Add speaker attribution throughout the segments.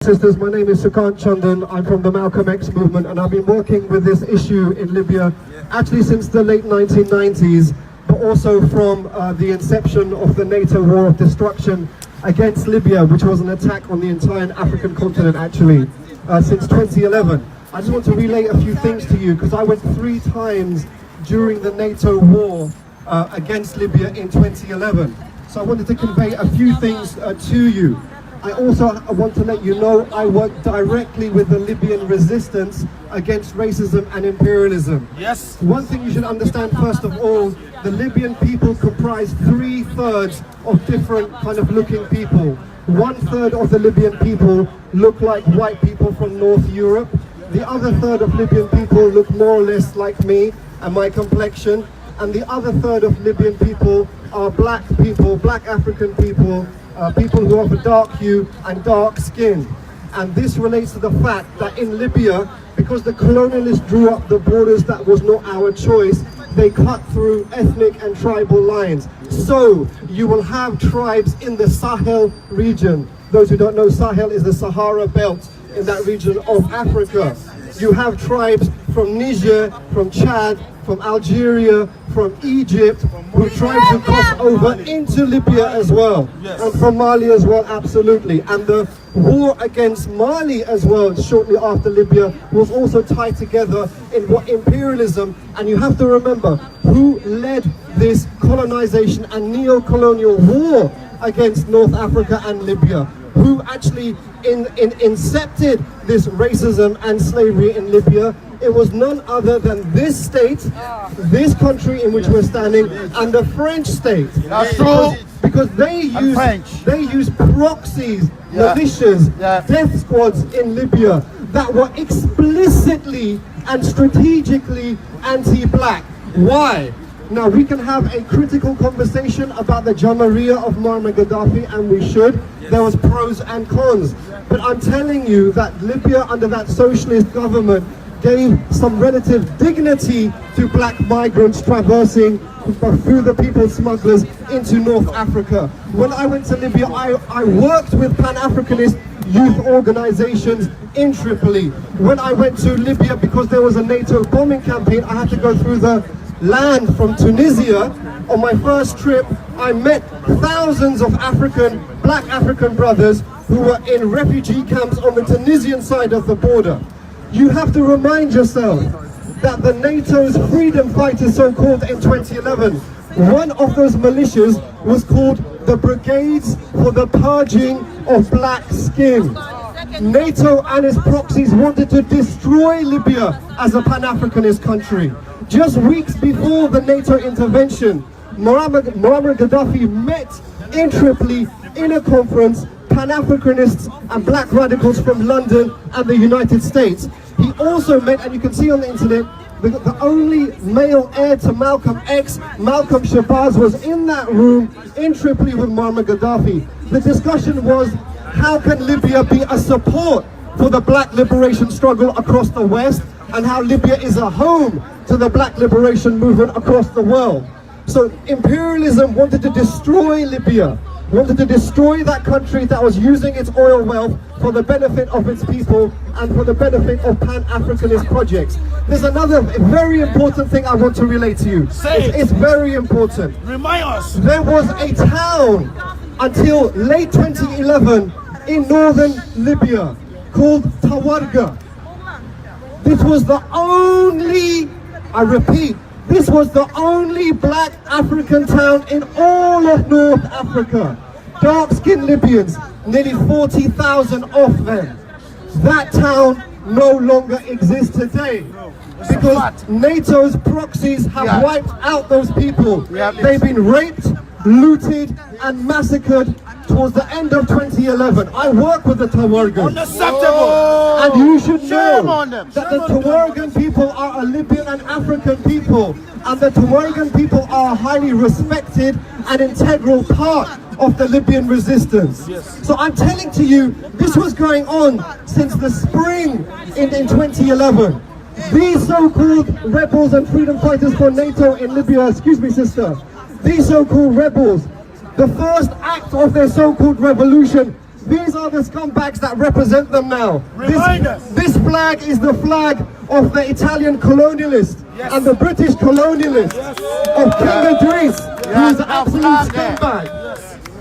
Speaker 1: Sisters, my name is Sukant Chandan. I'm from the Malcolm X movement, and I've been working with this issue in Libya actually since the late 1990s, but also from the inception of the NATO war of destruction against Libya, which was an attack on the entire African continent actually, since 2011. I just want to relay a few things to you because I went 3 times during the NATO war against Libya in 2011. So I wanted to convey a few things to you. I also want to let you know I work directly with the Libyan resistance against racism and imperialism.
Speaker 2: Yes.
Speaker 1: One thing you should understand first of all, the Libyan people comprise 3/3 of different kind of looking people. 1/3 of the Libyan people look like white people from North Europe. The other third of Libyan people look more or less like me and my complexion. And the other third of Libyan people are black people, black African people, people who have a dark hue and dark skin. And this relates to the fact that in Libya, because the colonialists drew up the borders that was not our choice, they cut through ethnic and tribal lines. So you will have tribes in the Sahel region. Those who don't know, Sahel is the Sahara belt in that region of Africa. You have tribes from Niger, from Chad, from Algeria, from Egypt, who tried to cross over into Libya as well, and from Mali as well, absolutely. And the war against Mali as well, shortly after Libya, was also tied together in what imperialism, and you have to remember who led this colonization and neo-colonial war against North Africa and Libya, who actually incepted this racism and slavery in Libya. It was none other than this state, this country in which we're standing, and the French state.
Speaker 2: That's true.
Speaker 1: Because they use proxies, militias, death squads in Libya that were explicitly and strategically anti-black. Why? Now we can have a critical conversation about the Jamahiriya of Muammar Gaddafi, and we should. There was pros and cons. But I'm telling you that Libya under that socialist government gave some relative dignity to black migrants traversing through the people smugglers into North Africa. When I went to Libya, I worked with Pan-Africanist youth organizations in Tripoli. When I went to Libya, because there was a NATO bombing campaign, I had to go through the land from Tunisia. On my first trip, I met thousands of black African brothers who were in refugee camps on the Tunisian side of the border. You have to remind yourself that the NATO's freedom fighters, so-called in 2011, one of those militias was called the Brigades for the Purging of Black Skin. NATO and its proxies wanted to destroy Libya as a Pan-Africanist country. Just weeks before the NATO intervention, Muammar Gaddafi met in Tripoli in a conference Pan-Africanists and black radicals from London and the United States. He also met, and you can see on the internet, the only male heir to Malcolm X, Malcolm Shabazz, was in that room in Tripoli with Muammar Gaddafi. The discussion was, how can Libya be a support for the black liberation struggle across the West, and how Libya is a home to the black liberation movement across the world. So imperialism wanted to destroy Libya, wanted to destroy that country that was using its oil wealth for the benefit of its people and for the benefit of Pan-Africanist projects. There's another very important thing I want to relate to you. It's very important.
Speaker 2: Remind us.
Speaker 1: There was a town until late 2011 in northern Libya called Tawarga. This was the only, I repeat, this was the only black African town in all of North Africa. Dark-skinned Libyans, nearly 40,000 of them. That town no longer exists today because NATO's proxies have wiped out those people. They've been raped, looted, and massacred towards the end of 2011. I work with the Tawargans.
Speaker 2: Unacceptable!
Speaker 1: And you should know that the Tawargan people are a Libyan and African people. And the Tawargan people are a highly respected and integral part of the Libyan resistance. So I'm telling to you, this was going on since the spring in 2011. These so-called rebels and freedom fighters for NATO in Libya, excuse me sister, these so-called rebels, the first act of their so-called revolution These are the scumbags that represent them now.
Speaker 2: Remind us.
Speaker 1: This flag is the flag of the Italian colonialist and the British colonialist of King Idris, who is an absolute scumbag.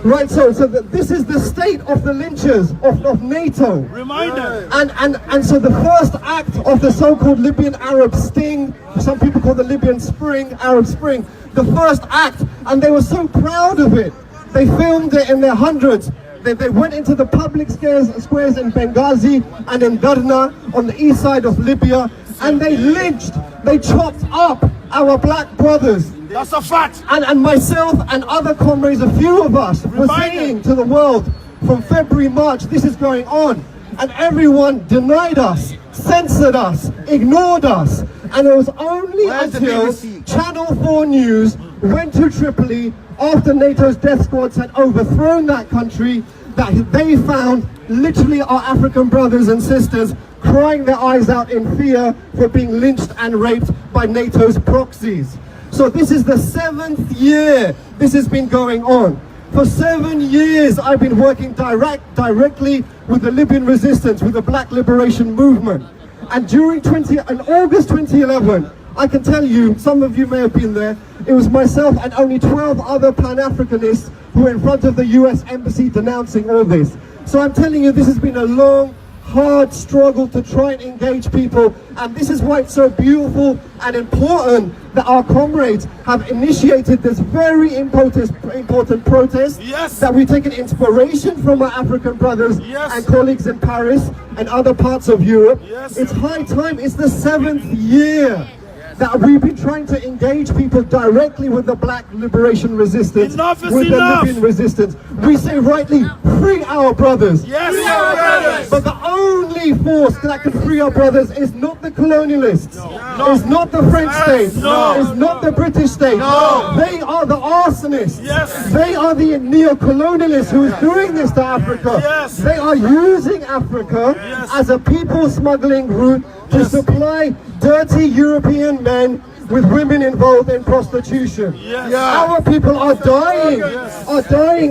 Speaker 1: Right, so this is the state of the lynchers of NATO.
Speaker 2: Remind us.
Speaker 1: And so the first act of the so-called Libyan Arab Sting, some people call the Libyan Spring, Arab Spring, the first act, and they were so proud of it. They filmed it in their hundreds. They went into the public squares in Benghazi and in Darna on the east side of Libya, and they lynched, they chopped up our black brothers.
Speaker 2: That's a fact.
Speaker 1: And myself and other comrades, a few of us, were saying to the world from February, March, this is going on. And everyone denied us, censored us, ignored us. And it was only until Channel 4 News went to Tripoli after NATO's death squads had overthrown that country that they found literally our African brothers and sisters crying their eyes out in fear for being lynched and raped by NATO's proxies. So this is the 7th year this has been going on. For 7 years I've been working directly with the Libyan resistance, with the Black Liberation Movement. And during August 2011, I can tell you, some of you may have been there, it was myself and only 12 other Pan-Africanists who were in front of the US Embassy denouncing all this. So I'm telling you, this has been a long, hard struggle to try and engage people, and this is why it's so beautiful and important that our comrades have initiated this very important protest, that we've taken inspiration from our African brothers and colleagues in Paris and other parts of Europe. It's high time. It's the 7th year that we've been trying to engage people directly with the Black Liberation Resistance, with the Libyan resistance. We say rightly, free our brothers. But the only force that can free our brothers is not the colonialists, is not the French state, is not the British state. They are the arsonists. They are the neo-colonialists who is doing this to Africa. They are using Africa as a people smuggling route to supply dirty European men with women involved in prostitution. Our people are dying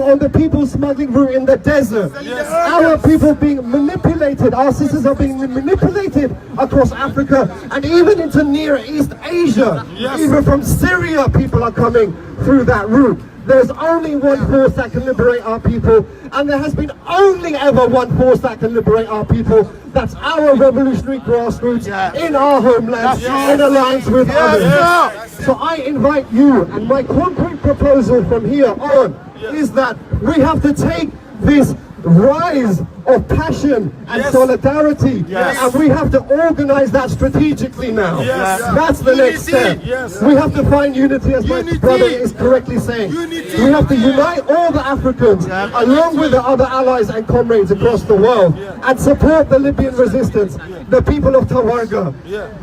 Speaker 1: on the people smuggling route in the desert. Our people being manipulated, our sisters are being manipulated across Africa and even into Near East Asia. Even from Syria, people are coming through that route. There's only one force that can liberate our people, and there has been only ever one force that can liberate our people. That's our revolutionary grassroots in our homeland, in alliance with others. So I invite you, and my concrete proposal from here on is that we have to take this rise of passion and solidarity, and we have to organize that strategically now. That's the next step. We have to find unity, as my brother is correctly saying. We have to unite all the Africans along with the other allies and comrades across the world and support the Libyan resistance, the people of Tawarga,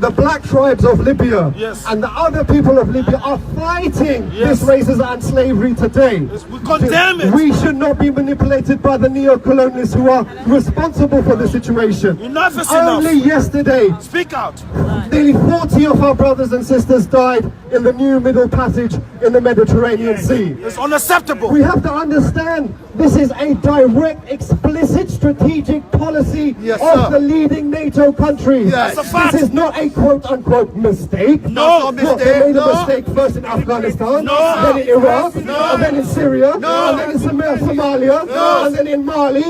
Speaker 1: the black tribes of Libya, and the other people of Libya are fighting this racism and slavery today.
Speaker 2: We condemn it.
Speaker 1: We should not be manipulated by the neo-colonialists who are responsible for the situation.
Speaker 2: Enough is
Speaker 1: Only
Speaker 2: enough.
Speaker 1: yesterday,
Speaker 2: Speak out.
Speaker 1: nearly 40 of our brothers and sisters died in the new Middle Passage in the Mediterranean Sea.
Speaker 2: It's unacceptable.
Speaker 1: We have to understand this is a direct, explicit strategic policy of the leading NATO countries.
Speaker 2: That's a fact.
Speaker 1: This is not a quote-unquote mistake.
Speaker 2: No,
Speaker 1: Look, they made a mistake first in Afghanistan, then in Iraq, and then in Syria, and then in Somalia, and then in Mali.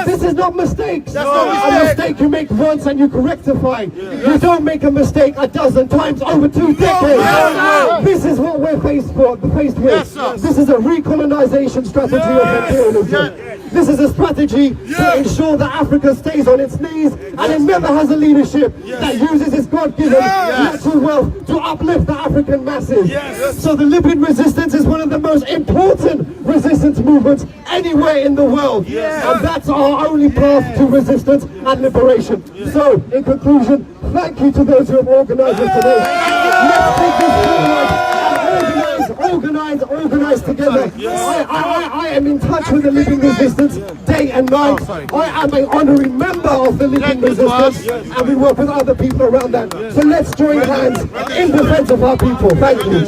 Speaker 1: This is not mistakes. A mistake you make once and you can rectify. You don't make a mistake a dozen times over 2 decades. This is what we're faced with. This is a recolonization strategy of imperialism. This is a strategy to ensure that Africa stays on its knees and it never has a leadership that uses its God-given natural wealth to uplift the African masses. So the Libyan resistance is one of the most important resistance movements anywhere in the world. And that's our only path to resistance and liberation. So, in conclusion, thank you to those who have organized this today. Let's take this forward and organize together. I am in touch with the Libyan resistance day and night. I am an honorary member of the Libyan resistance, and we work with other people around that. So let's join hands in defense of our people. Thank you.